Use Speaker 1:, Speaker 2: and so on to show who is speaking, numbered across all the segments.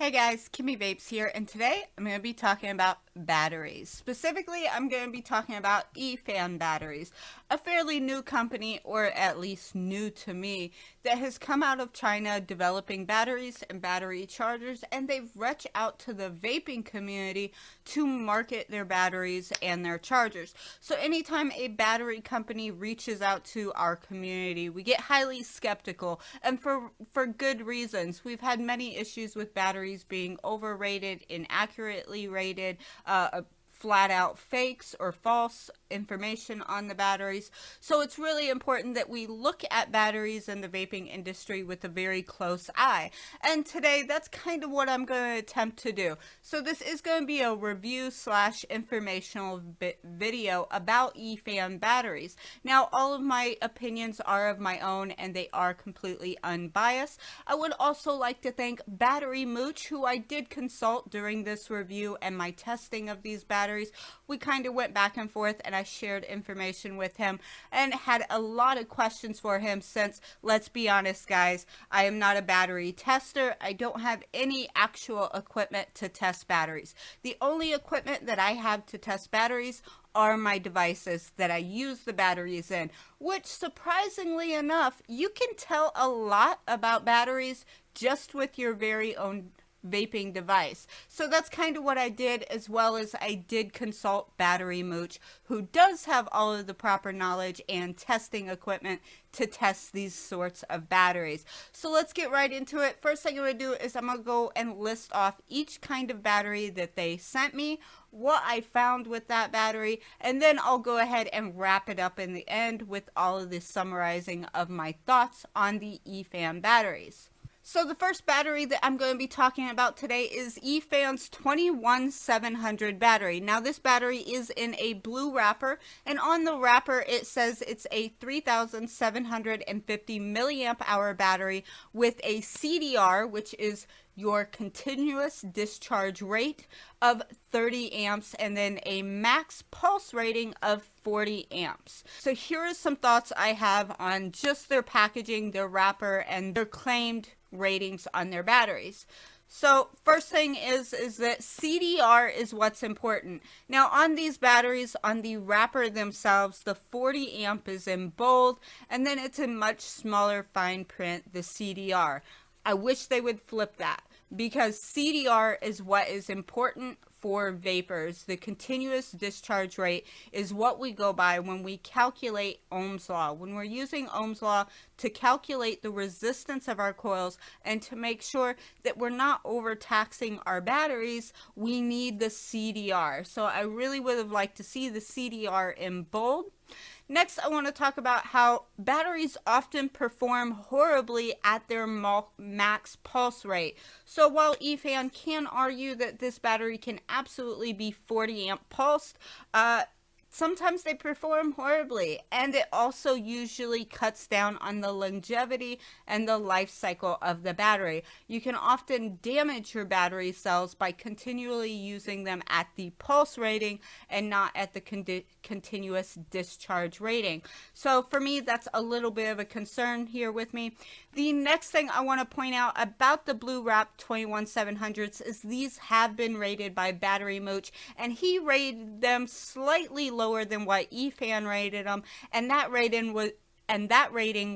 Speaker 1: Hey guys, Kimmy Vapes here, and today I'm going to be talking about batteries. Specifically, I'm going to be talking about Efan batteries, a fairly new company, or at least new to me, that has come out of China developing batteries and battery chargers, and they've reached out to the vaping community to market their batteries and their chargers. So anytime a battery company reaches out to our community, we get highly skeptical, and for good reasons. We've had many issues with batteries being overrated, inaccurately rated, flat out fakes or false information on the batteries. So it's really important that we look at batteries in the vaping industry with a very close eye. And today that's kind of what I'm going to attempt to do. So this is going to be a review / informational video about Efan batteries. Now all of my opinions are of my own and they are completely unbiased. I would also like to thank Battery Mooch, who I did consult during this review and my testing of these batteries. We kind of went back and forth and I shared information with him and had a lot of questions for him since, let's be honest guys, I am not a battery tester. I don't have any actual equipment to test batteries. The only equipment that I have to test batteries are my devices that I use the batteries in, which surprisingly enough, you can tell a lot about batteries just with your very own vaping device. So that's kind of what I did, as well as I did consult Battery Mooch, who does have all of the proper knowledge and testing equipment to test these sorts of batteries. So let's get right into it. First thing I'm going to do is I'm going to go and list off each kind of battery that they sent me, what I found with that battery, and then I'll go ahead and wrap it up in the end with all of the summarizing of my thoughts on the Efan batteries. So the first battery that I'm going to be talking about today is Efan's 21700 battery. Now this battery is in a blue wrapper, and on the wrapper it says it's a 3750 milliamp hour battery with a CDR, which is your continuous discharge rate, of 30 amps, and then a max pulse rating of 40 amps. So here are some thoughts I have on just their packaging, their wrapper, and their claimed ratings on their batteries. So first thing is that CDR is what's important. Now on these batteries, on the wrapper themselves, the 40 amp is in bold, and then it's in much smaller fine print, the CDR. I wish they would flip that, because CDR is what is important for vapors. The continuous discharge rate is what we go by when we calculate Ohm's law. When we're using Ohm's law to calculate the resistance of our coils and to make sure that we're not overtaxing our batteries, we need the CDR. So I really would have liked to see the CDR in bold. Next, I want to talk about how batteries often perform horribly at their max pulse rate. So while Efan can argue that this battery can absolutely be 40 amp pulsed, sometimes they perform horribly, and it also usually cuts down on the longevity and the life cycle of the battery. You can often damage your battery cells by continually using them at the pulse rating and not at the continuous discharge rating. So for me, that's a little bit of a concern here with me. The next thing I want to point out about the blue wrap 21700s is these have been rated by Battery Mooch, and he rated them slightly lower than what Efan rated them, and that rating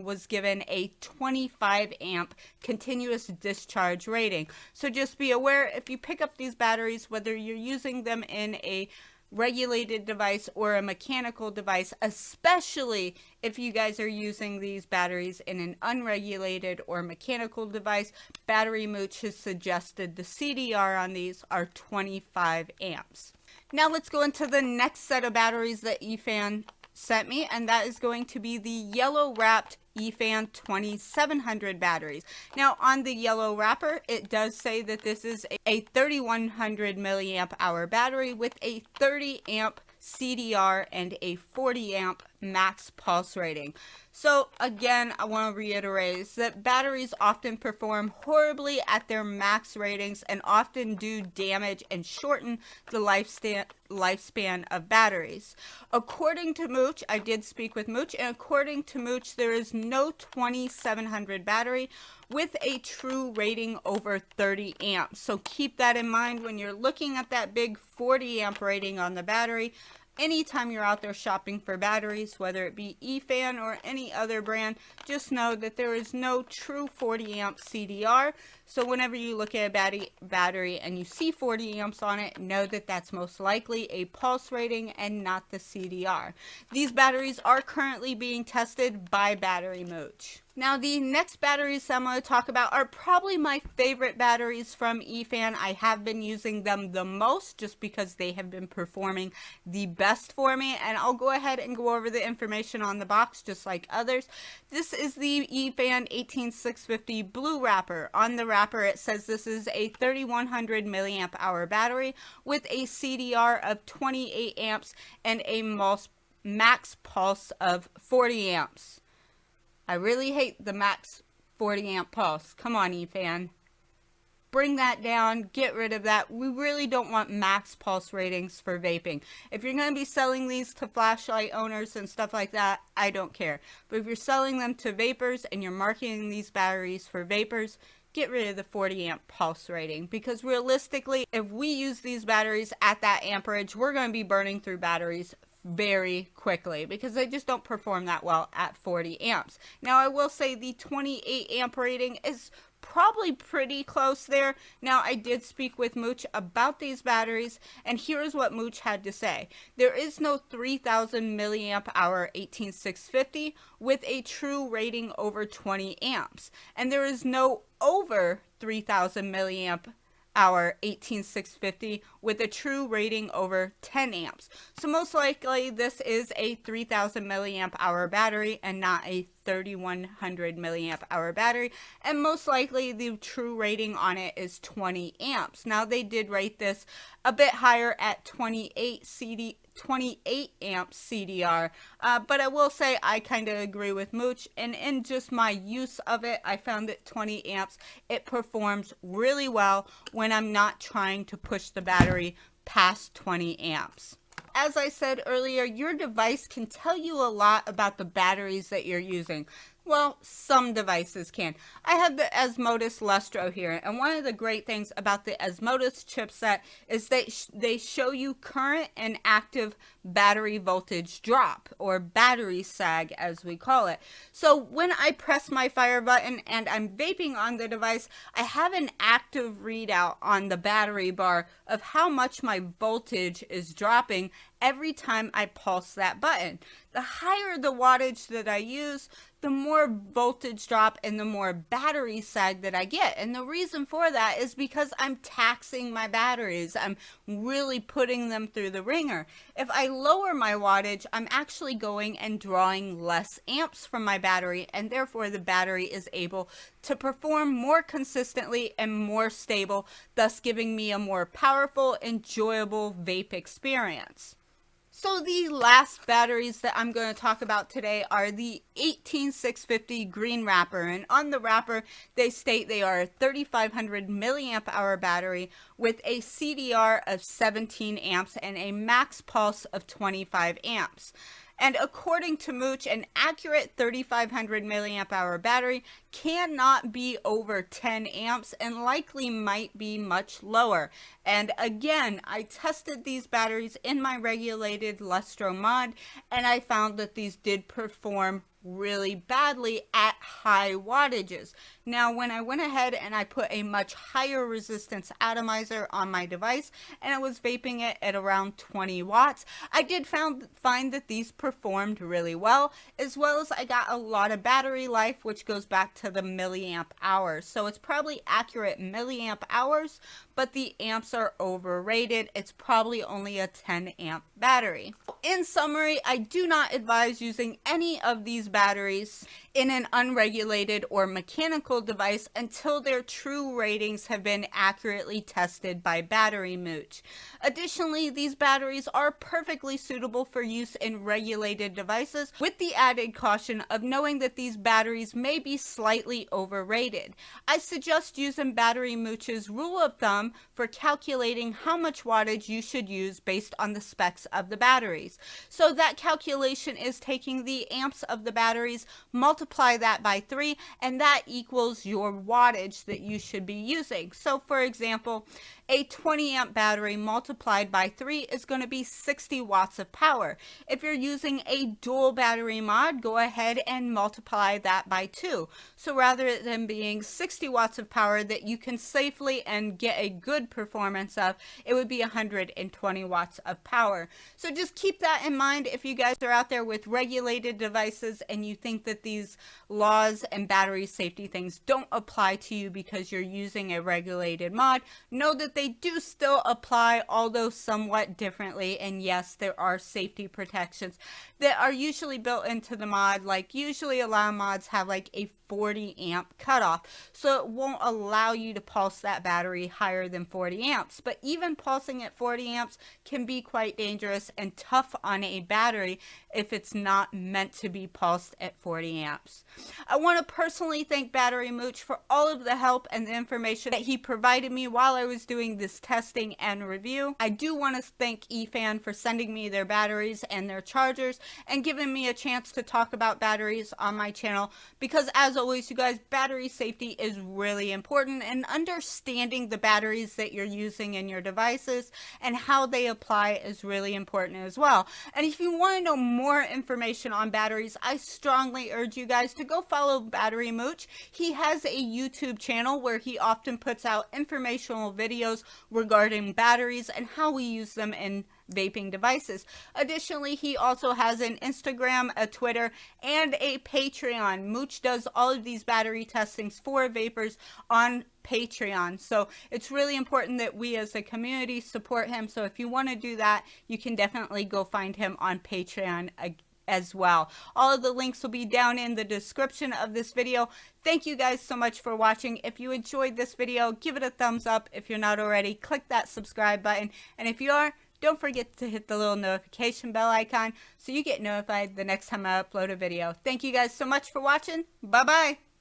Speaker 1: was given a 25 amp continuous discharge rating. So just be aware, if you pick up these batteries, whether you're using them in a regulated device or a mechanical device, especially if you guys are using these batteries in an unregulated or mechanical device, Battery Mooch has suggested the CDR on these are 25 amps. Now let's go into the next set of batteries that Efan sent me, and that is going to be the yellow wrapped Efan 2700 batteries. Now on the yellow wrapper, it does say that this is a 3100 milliamp hour battery with a 30 amp CDR and a 40 amp max pulse rating. So again, I want to reiterate that batteries often perform horribly at their max ratings and often do damage and shorten the lifespan of batteries. According to Mooch, I did speak with Mooch, and according to Mooch, there is no 2700 battery with a true rating over 30 amps. So keep that in mind when you're looking at that big 40 amp rating on the battery. Anytime you're out there shopping for batteries, whether it be Efan or any other brand, just know that there is no true 40 amp CDR. So whenever you look at a battery and you see 40 amps on it, know that that's most likely a pulse rating and not the CDR. These batteries are currently being tested by Battery Mooch. Now, the next batteries I'm going to talk about are probably my favorite batteries from Efan. I have been using them the most just because they have been performing the best for me. And I'll go ahead and go over the information on the box just like others. This is the Efan 18650 blue wrapper. On the wrapper, it says this is a 3100 milliamp hour battery with a CDR of 28 amps and a max pulse of 40 amps. I really hate the max 40 amp pulse. Come on, Efan. Bring that down. Get rid of that. We really don't want max pulse ratings for vaping. If you're going to be selling these to flashlight owners and stuff like that, I don't care. But if you're selling them to vapors and you're marketing these batteries for vapors, get rid of the 40 amp pulse rating, because realistically, if we use these batteries at that amperage, we're going to be burning through batteries very quickly because they just don't perform that well at 40 amps. Now, I will say the 28 amp rating is probably pretty close there. Now, I did speak with Mooch about these batteries, and here's what Mooch had to say. There is no 3000 milliamp hour 18650 with a true rating over 20 amps, and there is no over 3000 milliamp hour 18650 with a true rating over 10 amps. So most likely this is a 3000 milliamp hour battery and not a 3100 milliamp hour battery, and most likely the true rating on it is 20 amps. Now, they did rate this a bit higher at 28 amp CDR, but I will say I kind of agree with Mooch, and in just my use of it, I found that 20 amps, it performs really well when I'm not trying to push the battery past 20 amps. As I said earlier, your device can tell you a lot about the batteries that you're using. Well, some devices can. I have the Osmotis Lustro here, and one of the great things about the Osmotis chipset is that they show you current and active battery voltage drop, or battery sag as we call it. So when I press my fire button and I'm vaping on the device, I have an active readout on the battery bar of how much my voltage is dropping every time I pulse that button. The higher the wattage that I use, the more voltage drop and the more battery sag that I get. And the reason for that is because I'm taxing my batteries. I'm really putting them through the ringer. If I lower my wattage, I'm actually going and drawing less amps from my battery, and therefore the battery is able to perform more consistently and more stable, thus giving me a more powerful, enjoyable vape experience. So the last batteries that I'm going to talk about today are the 18650 green wrapper, and on the wrapper they state they are a 3500 milliamp hour battery with a CDR of 17 amps and a max pulse of 25 amps. And according to Mooch, an accurate 3500 milliamp hour battery cannot be over 10 amps and likely might be much lower. And again, I tested these batteries in my regulated Lustro mod, and I found that these did perform really badly at high wattages. Now, when I went ahead and I put a much higher resistance atomizer on my device and I was vaping it at around 20 watts, I did find that these performed really well as I got a lot of battery life, which goes back to the milliamp hours. So it's probably accurate milliamp hours, but the amps are overrated. It's probably only a 10 amp battery. In summary, I do not advise using any of these batteries in an unregulated or mechanical device until their true ratings have been accurately tested by Battery Mooch. Additionally, these batteries are perfectly suitable for use in regulated devices, with the added caution of knowing that these batteries may be slightly overrated. I suggest using Battery Mooch's rule of thumb for calculating how much wattage you should use based on the specs of the batteries. So that calculation is taking the amps of the battery batteries, multiply that by 3, and that equals your wattage that you should be using. So for example, a 20 amp battery multiplied by 3 is going to be 60 watts of power. If you're using a dual battery mod, go ahead and multiply that by 2. So rather than being 60 watts of power that you can safely and get a good performance of, it would be 120 watts of power. So just keep that in mind if you guys are out there with regulated devices and you think that these laws and battery safety things don't apply to you because you're using a regulated mod. Know that they do still apply, although somewhat differently, and yes, there are safety protections that are usually built into the mod. Like usually a lot of mods have like a 40 amp cutoff, so it won't allow you to pulse that battery higher than 40 amps. But even pulsing at 40 amps can be quite dangerous and tough on a battery if it's not meant to be pulsed at 40 amps. I want to personally thank Battery Mooch for all of the help and the information that he provided me while I was doing this testing and review. I do want to thank Efan for sending me their batteries and their chargers and giving me a chance to talk about batteries on my channel, because as always, you guys, battery safety is really important, and understanding the batteries that you're using in your devices and how they apply is really important as well. And if you want to know more information on batteries, I strongly urge you guys to go follow Battery Mooch. He has a YouTube channel where he often puts out informational videos regarding batteries and how we use them in vaping devices. Additionally, he also has an Instagram, a Twitter, and a Patreon. Mooch does all of these battery testings for vapors on Patreon. So it's really important that we as a community support him. So if you want to do that, you can definitely go find him on Patreon as well. All of the links will be down in the description of this video. Thank you guys so much for watching. If you enjoyed this video, give it a thumbs up. If you're not already, click that subscribe button. And if you are, don't forget to hit the little notification bell icon so you get notified the next time I upload a video. Thank you guys so much for watching. Bye-bye.